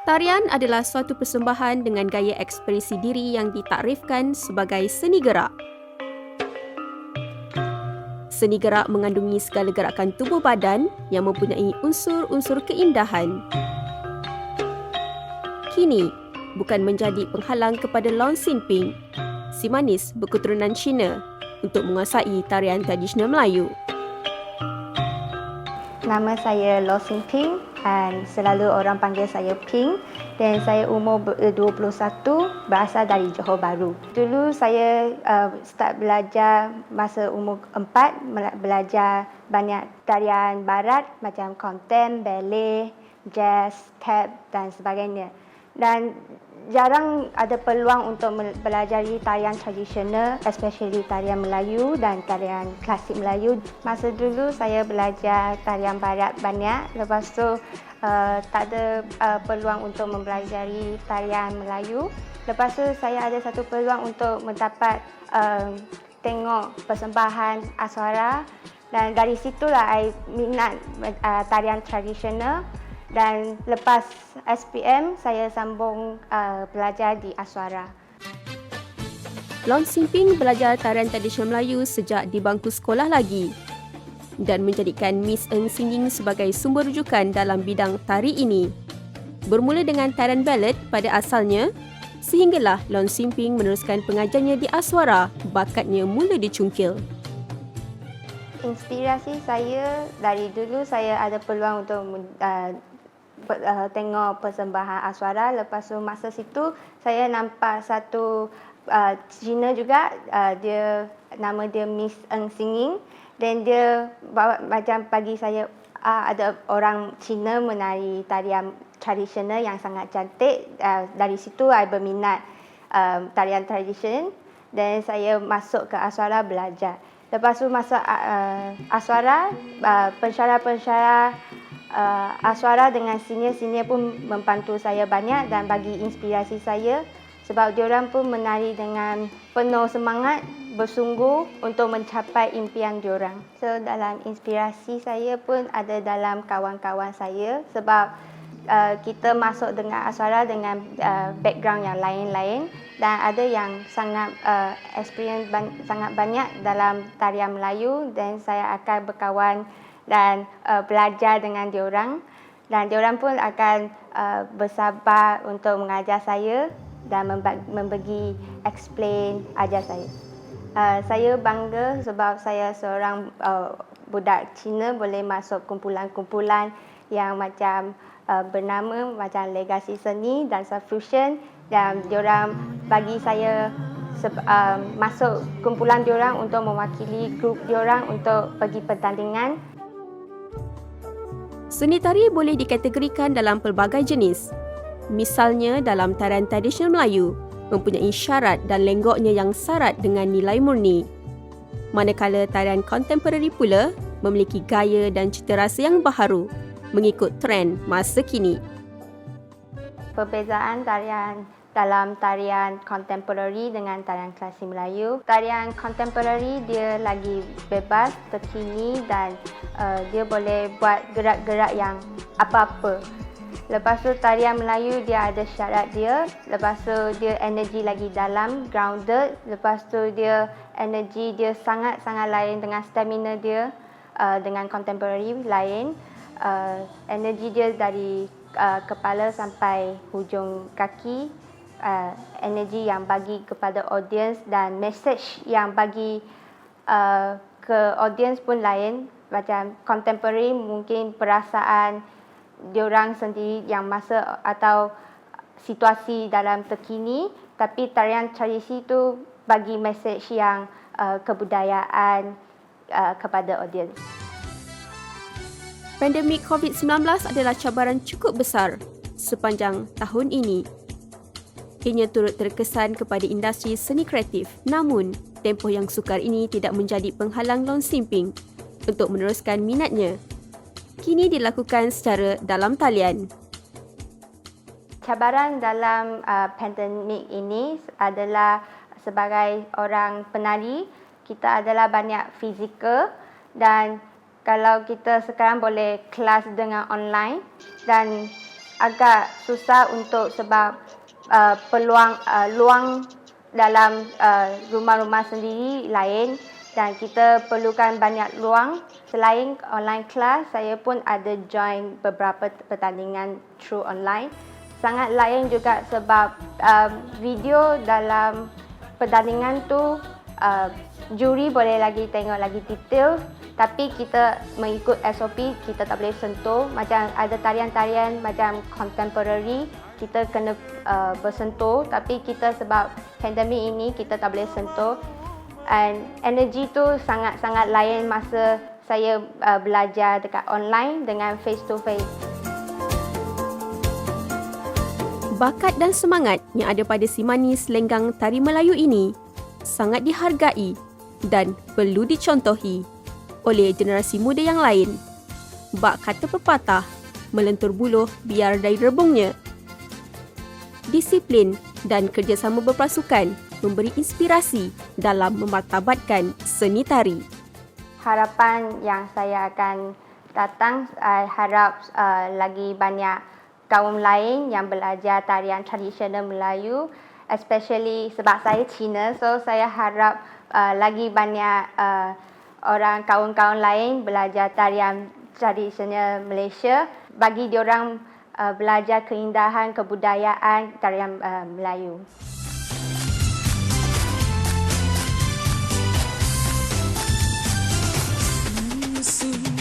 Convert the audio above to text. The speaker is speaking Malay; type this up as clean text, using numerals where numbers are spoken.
Tarian adalah suatu persembahan dengan gaya ekspresi diri yang ditakrifkan sebagai seni gerak. Seni gerak mengandungi segala gerakan tubuh badan yang mempunyai unsur-unsur keindahan. Kini, bukan menjadi penghalang kepada Lon Xinping, si manis berketurunan Cina, untuk menguasai tarian tradisional Melayu. Nama saya Lo Xinping dan selalu orang panggil saya Ping, dan saya umur 21, berasal dari Johor Bahru. Dulu saya start belajar masa umur 4, belajar banyak tarian barat macam kontem, ballet, jazz, tap dan sebagainya. Dan jarang ada peluang untuk belajar tarian tradisional, especially tarian Melayu dan tarian klasik Melayu. Masa dulu saya belajar tarian barat banyak, lepas tu tak ada peluang untuk mempelajari tarian Melayu. Lepas tu saya ada satu peluang untuk mendapat tengok persembahan Aswara, dan dari situlah saya minat tarian tradisional. Dan lepas SPM, saya sambung belajar di Aswara. Lon Xinping belajar tarian tradisional Melayu sejak di bangku sekolah lagi dan menjadikan Miss Eng Singing sebagai sumber rujukan dalam bidang tari ini. Bermula dengan tarian ballet pada asalnya, sehinggalah Lon Xinping meneruskan pengajarnya di Aswara, bakatnya mula dicungkil. Inspirasi saya dari dulu, saya ada peluang untuk tengok persembahan Aswara. Lepas tu masa situ saya nampak satu Cina juga, dia nama dia Miss Eng Singing, dan dia macam bagi saya ada orang Cina menari tarian tradisional yang sangat cantik. Dari situ saya berminat tarian tradisional dan saya masuk ke Aswara belajar. Lepas tu masuk Aswara, pensyarah-pensyarah Aswara dengan senior-senior pun membantu saya banyak dan bagi inspirasi saya, sebab diorang pun menari dengan penuh semangat, bersungguh untuk mencapai impian diorang. So dalam inspirasi saya pun ada dalam kawan-kawan saya, sebab kita masuk dengan Aswara dengan background yang lain-lain, dan ada yang sangat experience sangat banyak dalam tarian Melayu, dan saya akan berkawan dan belajar dengan diorang, dan diorang pun akan bersabar untuk mengajar saya dan membagi explain ajar saya. Saya bangga sebab saya seorang budak Cina boleh masuk kumpulan-kumpulan yang macam bernama macam Legasi Seni dan Fusion, dan diorang bagi saya masuk kumpulan diorang untuk mewakili grup diorang untuk pergi pertandingan. Seni tari boleh dikategorikan dalam pelbagai jenis. Misalnya dalam tarian tradisional Melayu, mempunyai syarat dan lenggoknya yang syarat dengan nilai murni. Manakala tarian kontemporari pula memiliki gaya dan cita rasa yang baharu, mengikut trend masa kini. Perbezaan tarian dalam tarian kontemporari dengan tarian klasik Melayu. Tarian kontemporari dia lagi bebas, terkini, dan dia boleh buat gerak-gerak yang apa-apa. Lepas tu tarian Melayu dia ada syarat dia. Lepas tu dia energi lagi dalam, grounded. Lepas tu dia energi dia sangat-sangat lain dengan stamina dia dengan kontemporari lain. Energi dia dari kepala sampai hujung kaki. Energi yang bagi kepada audience dan message yang bagi ke audience pun lain. Macam contemporary mungkin perasaan diorang sendiri yang masa atau situasi dalam terkini, tapi tarian tradisi tu bagi message yang kebudayaan kepada audience. Pandemik COVID-19 adalah cabaran cukup besar sepanjang tahun ini. Ianya turut terkesan kepada industri seni kreatif. Namun, tempoh yang sukar ini tidak menjadi penghalang Lon Xinping untuk meneruskan minatnya. Kini dilakukan secara dalam talian. Cabaran dalam pandemik ini adalah sebagai orang penari, kita adalah banyak fizikal, dan kalau kita sekarang boleh kelas dengan online, dan agak susah untuk sebab luang dalam rumah-rumah sendiri lain dan kita perlukan banyak luang. Selain online class, saya pun ada join beberapa pertandingan through online. Sangat lain juga sebab video dalam pertandingan tu juri boleh lagi tengok lagi detail, tapi kita mengikut SOP kita tak boleh sentuh. Macam ada tarian-tarian macam contemporary kita kena bersentuh, tapi kita sebab pandemik ini kita tak boleh sentuh. And energy tu sangat-sangat lain masa saya belajar dekat online dengan face to face. Bakat dan semangat yang ada pada si manis lenggang tari Melayu ini sangat dihargai dan perlu dicontohi oleh generasi muda yang lain. Bak kata pepatah, melentur buluh biar dari rebungnya. Disiplin dan kerjasama berpasukan memberi inspirasi dalam memartabatkan seni tari. Harapan yang saya akan datang, harap lagi banyak kaum lain yang belajar tarian tradisional Melayu, especially sebab saya Cina, so saya harap lagi banyak orang kaum-kaum lain belajar tarian tradisional Malaysia, bagi diorang belajar keindahan kebudayaan tarian Melayu. Soon